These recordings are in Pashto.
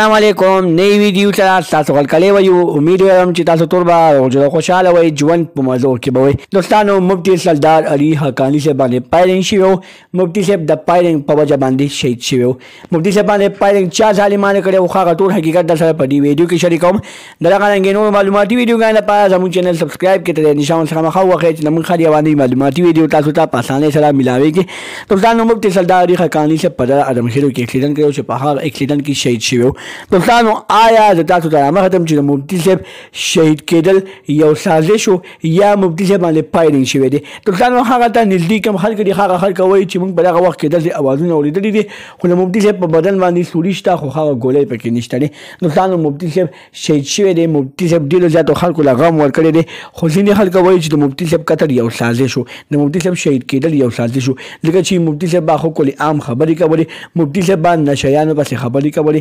السلام علیکم نئی ویډیو سره تاسو غلکلې وایو امید لرم چې تاسو ټول به روزه خوشاله وئ ژوند په مزو کې به وئ دوستانو مفتی سردار علي حقانی صاحب باندې فایرنګ شوی و مفتی صاحب د فایرنګ په وجه باندې شهید شوی و مفتی صاحب باندې فایرنګ چا ظالمانه کړی و هغه ټول حقیقت در سره په دې ویډیو کې شریکوم دغه رنګ نور معلوماتي ویډیوګانو لپاره زموږ چینل سبسکرایب کړئ د نشان سره مخه وخت چې موږ خالي باندې معلوماتي ویډیو تاسو ته په اسانۍ سره ملاويږي دوستانو مفتی سردار علي حقانی صاحب په ادم خیرو کې اکسیډنټ کړو چې په هغه اکسیډنټ کې شهید شوی و دوستانو آیا د تاسو ته مخدم چې مفتی صاحب شهید کېدل یو سازش یا مفتی صاحب باندې فایرنګ شوی دی دوستانو هغه ته نږدې کوم خلک دي هغه خلک وایي چې موږ په دغه وخت کې د اوازونه اوریدلې دي خو مفتی صاحب په بدن باندې سوري شته خو هغه ګولۍ پکې نشته دي دوستانو مفتی صاحب شهید شوی دی مفتی صاحب ډېرو زیاتو خلکو له غم ورکړی دی خو ځینې خلک وایي چې د مفتی صاحب قتل یو سازش و د مفتی صاحب شهید کېدل یو سازش و ځکه چې مفتی صاحب به خو کلی عام خبرې کولې مفتی صاحب به نشیانو پسې خبرې کولې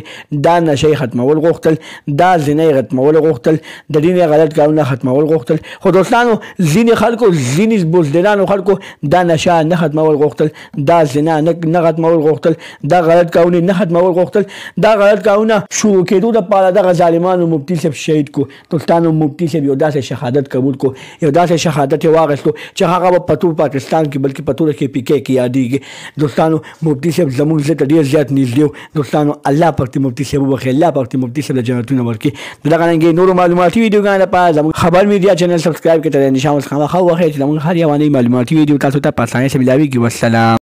دا نشی ختمول غوښتل دا زینې ختمول غوښتل د دین غلط کارونه ختمول غوښتل خو دوستانو ځینې خلکو ځینې بزدلانو خلکو دا نشه نه ختمول غوښتل دا زنا نه ختمول غوښتل دا غلط کارونه نه ختمول غوښتل دا غلط کارونه شروع کېدو لپاره دغه ظالمانو مفتی صاحب شهید کو دوستانو مفتی صاحب یو داسې شهادت قبول کو یو داسې شهادت واغستو چې هغه په ټول پاکستان کې بلکې په ټول کې پی کې یادېږي دوستانو مفتی صاحب زموږ زړه ډېر زیات نږدې دوستانو الله پاک مفتی صاحب وبخښي الله پاک مفتی صاحب جنتونه ورکړي دغه رنګ نور معلوماتي ویډیوګانو لپاره زموږ خبر میډیا چینل سبسکرایب کړئ د نشان څخه مخه وخت چې موږ هر یو معلوماتي ویډیو تاسو ته په اسانۍ سره ملاويږي والسلام